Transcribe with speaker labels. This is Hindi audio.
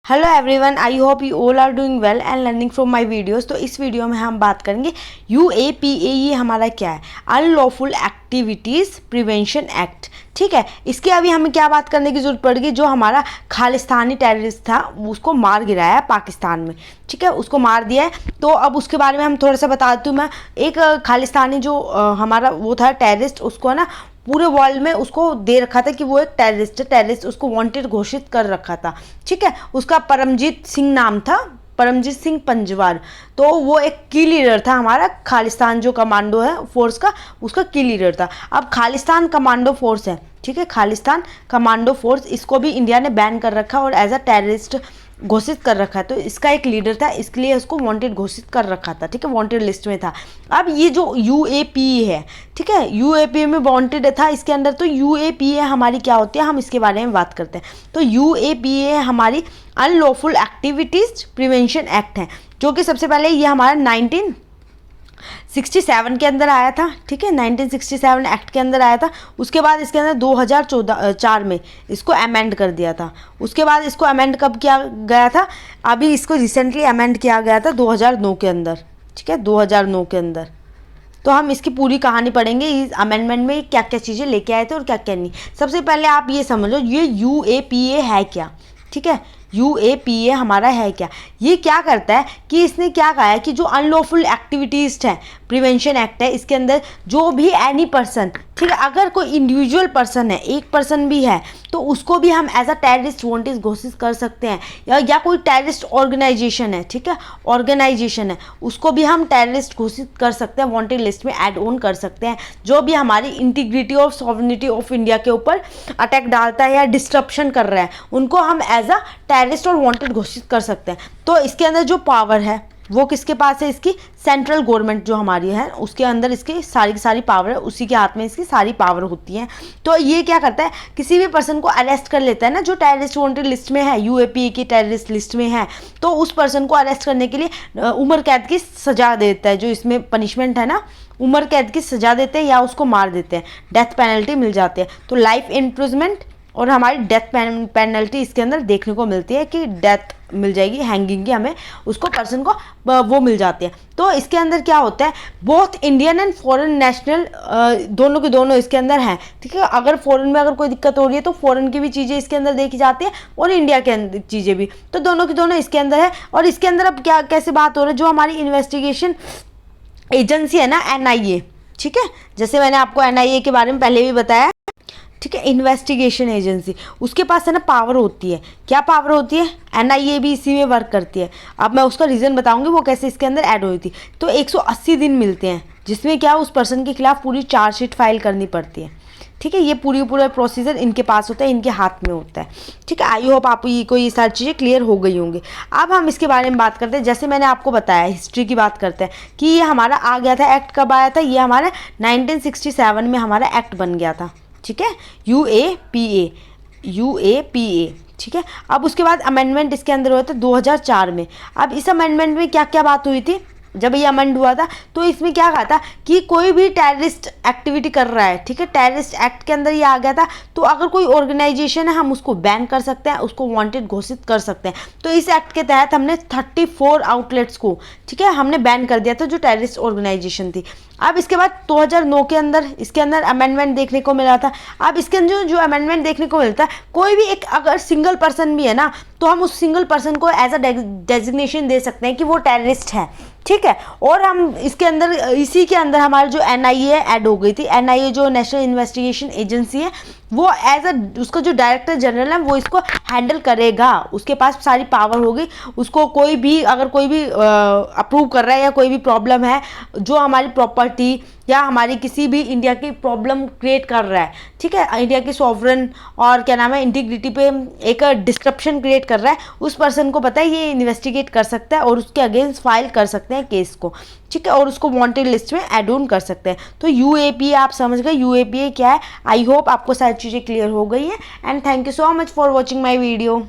Speaker 1: Hello everyone, I hope you all are doing well and learning from my videos. तो इस वीडियो में हम बात करेंगे UAPA। ये हमारा क्या है? Unlawful activities prevention act. ठीक है, इसके अभी हमें क्या बात करने की ज़रूरत पड़ेगी? जो हमारा खालिस्तानी टेररिस्ट था उसको मार गिराया है पाकिस्तान में। ठीक है, उसको मार दिया है। तो अब उसके बारे में हम थोड़ा सा बता देती हूँ मैं। एक खालिस्तानी जो हमारा वो था टेररिस्ट, उसको ना पूरे वर्ल्ड में उसको दे रखा था कि वो एक टेररिस्ट है, टेररिस्ट उसको वांटेड घोषित कर रखा था। ठीक है, उसका परमजीत सिंह नाम था, परमजीत सिंह पंजवार। तो वो एक की लीडर था, हमारा खालिस्तान जो कमांडो है फोर्स का, उसका की लीडर था। अब खालिस्तान कमांडो फोर्स है, ठीक है, खालिस्तान कमांडो फोर्स, इसको भी इंडिया ने बैन कर रखा और एज अ टेररिस्ट घोषित कर रखा है। तो इसका एक लीडर था, इसके लिए उसको वांटेड घोषित कर रखा था। ठीक है, वांटेड लिस्ट में था। अब ये जो UAPA है, ठीक है, UAPA में वांटेड था इसके अंदर। तो UAPA हमारी क्या होती है, हम इसके बारे में बात करते हैं। तो UAPA हमारी अनलॉफुल एक्टिविटीज प्रिवेंशन एक्ट है, जो कि सबसे पहले ये हमारा 1967 के अंदर आया था। ठीक है, 1967 एक्ट के अंदर आया था। उसके बाद इसके अंदर 2004 में इसको अमेंड कर दिया था। उसके बाद इसको अमेंड कब किया गया था? अभी इसको रिसेंटली अमेंड किया गया था 2009 के अंदर। ठीक है, 2009 के अंदर। तो हम इसकी पूरी कहानी पढ़ेंगे, इस अमेंडमेंट में क्या क्या चीज़ें लेके आए थे और क्या क्या नहीं। सबसे पहले आप ये समझो, ये UAPA है क्या? ठीक है, UAPA हमारा है क्या? ये क्या करता है कि इसने क्या कहा है कि जो अनलॉफुल एक्टिविटीज़ है, प्रिवेंशन एक्ट है, इसके अंदर जो भी एनी पर्सन, ठीक है, अगर कोई इंडिविजुअल पर्सन है, एक पर्सन भी है, तो उसको भी हम एज अ टेररिस्ट वांटेड घोषित कर सकते हैं। या कोई टेररिस्ट ऑर्गेनाइजेशन है, ठीक है, ऑर्गेनाइजेशन है, उसको भी हम टेररिस्ट घोषित कर सकते हैं, वांटेड लिस्ट में ऐड ऑन कर सकते हैं। जो भी हमारी इंटीग्रिटी और सॉवरेनिटी ऑफ इंडिया के ऊपर अटैक डालता है या डिस्ट्रप्शन कर रहा है, उनको हम एज अ टेररिस्ट और वांटेड घोषित कर सकते हैं। तो इसके अंदर जो पावर है वो किसके पास है? इसकी सेंट्रल गवर्नमेंट जो हमारी है, उसके अंदर इसकी सारी की सारी पावर है, उसी के हाथ में इसकी सारी पावर होती है। तो ये क्या करता है, किसी भी पर्सन को अरेस्ट कर लेता है ना, जो टेररिस्ट वांटेड लिस्ट में है, UAPA की टेररिस्ट लिस्ट में है, तो उस पर्सन को अरेस्ट करने के लिए उम्र कैद की सजा देता है। जो इसमें पनिशमेंट है ना, उम्र कैद की सजा देते हैं या उसको मार देते हैं, डेथ पेनल्टी मिल जाती है। तो लाइफ इम्प्रिजमेंट और हमारी डेथ पेनल्टी इसके अंदर देखने को मिलती है कि डेथ मिल जाएगी, हैंगिंग की, हमें उसको पर्सन को वो मिल जाती है। तो इसके अंदर क्या होता है, both Indian and foreign national दोनों के दोनों इसके अंदर हैं। ठीक है, अगर फॉरेन में अगर कोई दिक्कत हो रही है तो फॉरेन की भी चीज़ें इसके अंदर देखी जाती है और इंडिया के अंदर चीज़ें भी, तो दोनों की दोनों इसके अंदर है। और इसके अंदर अब क्या कैसे बात हो रही है, जो हमारी इन्वेस्टिगेशन एजेंसी है ना, NIA, ठीक है, जैसे मैंने आपको NIA के बारे में पहले भी बताया, ठीक है, इन्वेस्टिगेशन एजेंसी, उसके पास है ना पावर होती है। क्या पावर होती है? NIA भी इसी में वर्क करती है। अब मैं उसका रीज़न बताऊंगी वो कैसे इसके अंदर ऐड हुई थी। तो 180 दिन मिलते हैं, जिसमें क्या उस पर्सन के खिलाफ पूरी चार्जशीट फाइल करनी पड़ती है। ठीक है, ये पूरा प्रोसीजर इनके पास होता है, इनके हाथ में होता है। ठीक है, आई होप आपको ये सारी चीज़ें क्लियर हो गई होंगी। अब हम इसके बारे में बात करते हैं। जैसे मैंने आपको बताया, हिस्ट्री की बात करते हैं कि ये हमारा आ गया था, एक्ट कब आया था? ये हमारा 1967 में हमारा एक्ट बन गया था। ठीक है, UAPA। ठीक है, अब उसके बाद अमेंडमेंट इसके अंदर हुआ था 2004 में। अब इस अमेंडमेंट में क्या क्या बात हुई थी? जब ये अमेंड हुआ था तो इसमें क्या कहा था कि कोई भी टेररिस्ट एक्टिविटी कर रहा है, ठीक है, टेररिस्ट एक्ट के अंदर ये आ गया था। तो अगर कोई ऑर्गेनाइजेशन है, हम उसको बैन कर सकते हैं, उसको वांटेड घोषित कर सकते हैं। तो इस एक्ट के तहत हमने 34 आउटलेट्स को, ठीक है, हमने बैन कर दिया था, जो टेररिस्ट ऑर्गेनाइजेशन थी। अब इसके बाद 2009 के अंदर इसके अंदर अमेंडमेंट देखने को मिला था। अब इसके अंदर जो अमेंडमेंट देखने को मिलता है, कोई भी एक अगर सिंगल पर्सन भी है ना, तो हम उस सिंगल पर्सन को एज अ डेजिग्नेशन दे सकते हैं कि वो टेररिस्ट है। ठीक है, और हम इसके अंदर, इसी के अंदर हमारे जो NIA ऐड हो गई थी। NIA जो नेशनल इन्वेस्टिगेशन एजेंसी है, वो एज अ उसका जो डायरेक्टर जनरल है, वो इसको हैंडल करेगा, उसके पास सारी पावर होगी। उसको कोई भी अगर कोई भी अप्रूव कर रहा है या कोई भी प्रॉब्लम है, जो हमारी प्रॉपर्टी या हमारी किसी भी इंडिया की प्रॉब्लम क्रिएट कर रहा है, ठीक है, इंडिया की सॉवरन और क्या नाम है इंटीग्रिटी पे एक डिस्ट्रप्शन क्रिएट कर रहा है, उस पर्सन को पता है ये इन्वेस्टिगेट कर सकता है और उसके अगेंस्ट फाइल कर सकते हैं केस को। ठीक है, और उसको वांटेड लिस्ट में ऐड ऑन कर सकते हैं। तो UAPA आप समझ गए UAPA क्या है। आई होप आपको सारी चीज़ें क्लियर हो गई हैं and thank you so much for watching my video.